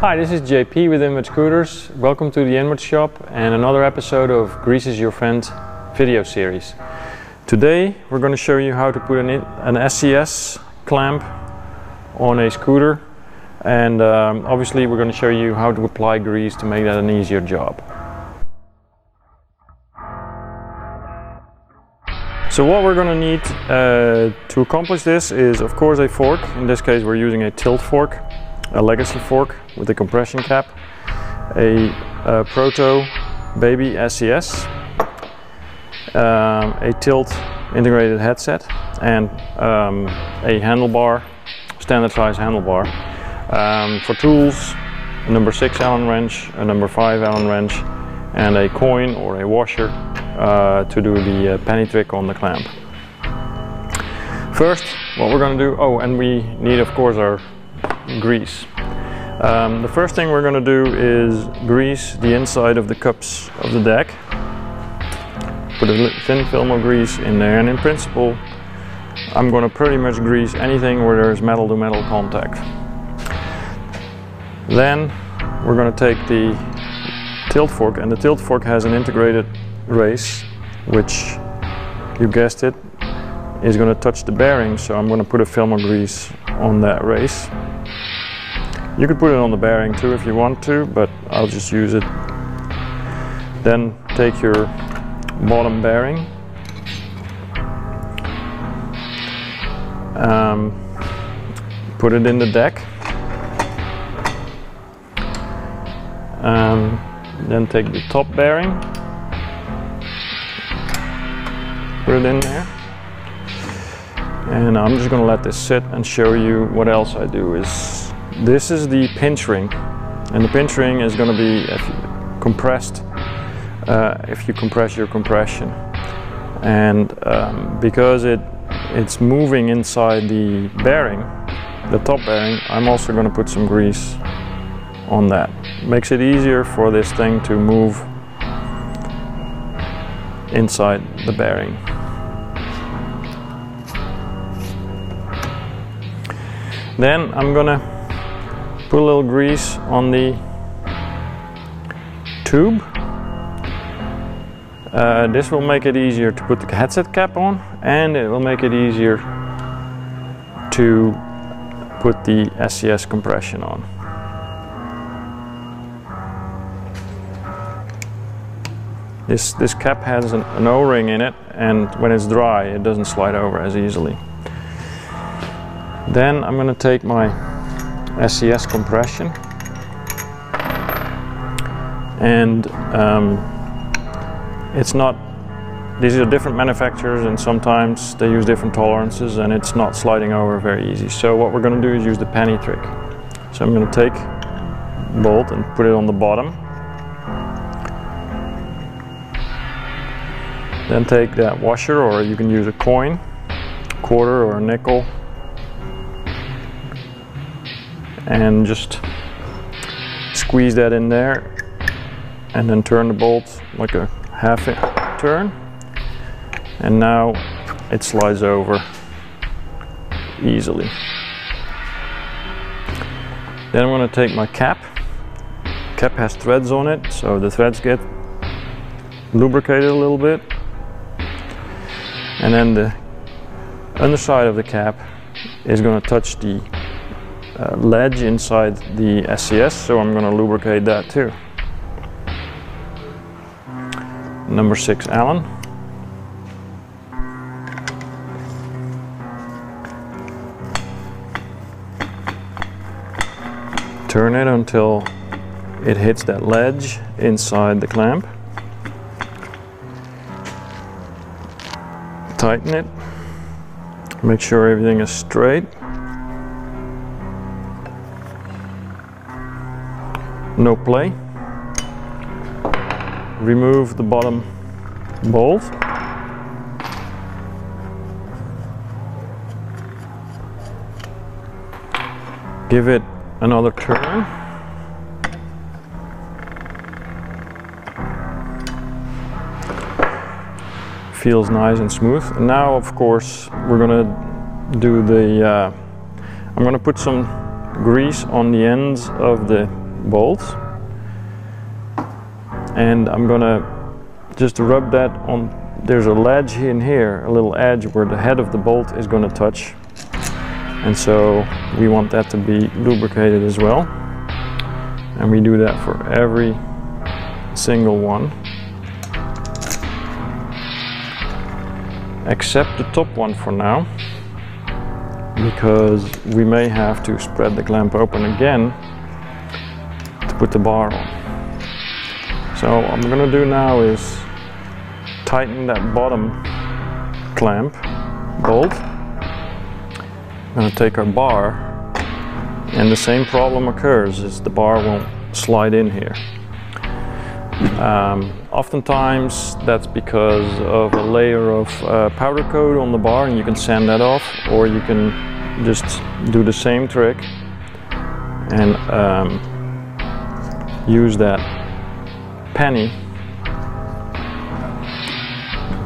Hi, this is JP with Inward Scooters. Welcome to the Inward Shop and another episode of Grease is Your Friend video series. Today we're going to show you how to put an SCS clamp on a scooter, and obviously we're going to show you how to apply grease to make that an easier job. So what we're going to need to accomplish this is, of course, a fork. In this case we're using a tilt fork, a legacy fork with a compression cap, a Proto Baby SCS, a tilt integrated headset, and a handlebar, standard size handlebar. For tools, a number 6 Allen wrench, a number 5 Allen wrench, and a coin or a washer to do the penny trick on the clamp. First, what we're going to do, and we need, of course, our grease. The first thing we're going to do is grease the inside of the cups of the deck. Put a thin film of grease in there, and in principle I'm going to pretty much grease anything where there's metal to metal contact. Then we're going to take the tilt fork, and the tilt fork has an integrated race, which, you guessed it, is going to touch the bearing, so I'm going to put a film of grease on that race. You could put it on the bearing too if you want to, but I'll just use it. Then take your bottom bearing, put it in the deck, then take the top bearing, put it in there, and I'm just going to let this sit and show you what else I do. This is the pinch ring, and the pinch ring is going to be compressed if you compress your compression, and because it's moving inside the bearing, the top bearing, I'm also going to put some grease on that. Makes it easier for this thing to move inside the bearing. Then I'm going to put a little grease on the tube. This will make it easier to put the headset cap on, and it will make it easier to put the SCS compression on. This cap has an O-ring in it, and when it's dry it doesn't slide over as easily. Then I'm going to take my SCS compression, and these are different manufacturers, and sometimes they use different tolerances, and it's not sliding over very easy. So what we're going to do is use the penny trick. So I'm going to take a bolt and put it on the bottom, then take that washer, or you can use a coin, quarter or a nickel, and just squeeze that in there, and then turn the bolt like a half turn, and now it slides over easily. Then I'm going to take my cap. Cap has threads on it, so the threads get lubricated a little bit, and then the underside of the cap is going to touch the ledge inside the SCS, so I'm going to lubricate that too. Number 6 Allen. Turn it until it hits that ledge inside the clamp. Tighten it. Make sure everything is straight. No play. Remove the bottom bolt. Give it another turn. Feels nice and smooth. And now, of course, we're gonna do the I'm gonna put some grease on the ends of the bolts, and I'm gonna just rub that on. There's a ledge in here, a little edge where the head of the bolt is going to touch, and so we want that to be lubricated as well, and we do that for every single one except the top one for now, because we may have to spread the clamp open again to put the bar on. So what I'm going to do now is tighten that bottom clamp bolt. I'm going to take our bar, and the same problem occurs, is the bar won't slide in here. Oftentimes that's because of a layer of powder coat on the bar, and you can sand that off, or you can just do the same trick and use that penny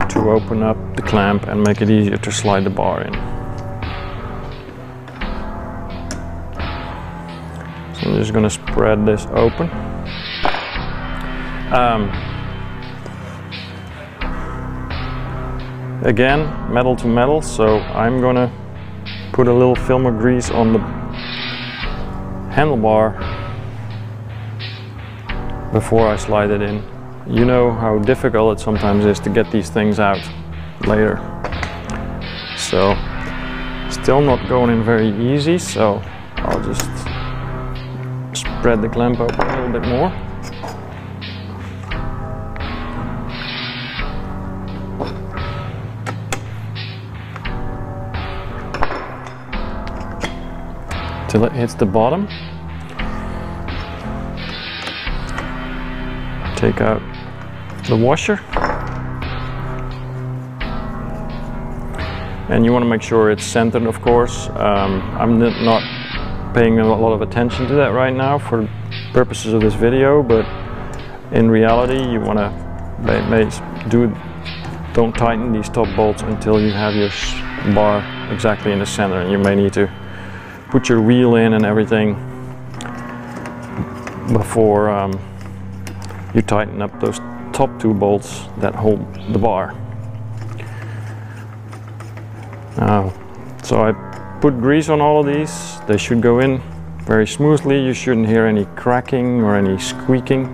to open up the clamp and make it easier to slide the bar in. So I'm just going to spread this open. Again, metal to metal, so I'm going to put a little film of grease on the handlebar before I slide it in. You know how difficult it sometimes is to get these things out later. So, still not going in very easy, so I'll just spread the clamp open a little bit more. Till it hits the bottom. Take out the washer, and you want to make sure it's centered, of course. I'm not paying a lot of attention to that right now for purposes of this video, but in reality you want to don't tighten these top bolts until you have your bar exactly in the center, and you may need to put your wheel in and everything before you tighten up those top two bolts that hold the bar. So I put grease on all of these. They should go in very smoothly. You shouldn't hear any cracking or any squeaking,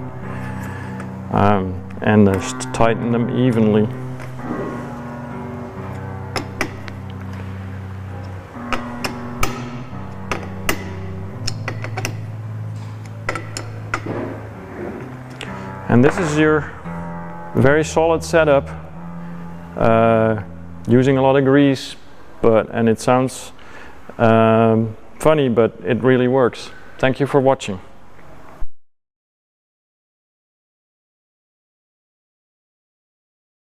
and just tighten them evenly. And this is your very solid setup, using a lot of grease, and it sounds funny, but it really works. Thank you for watching.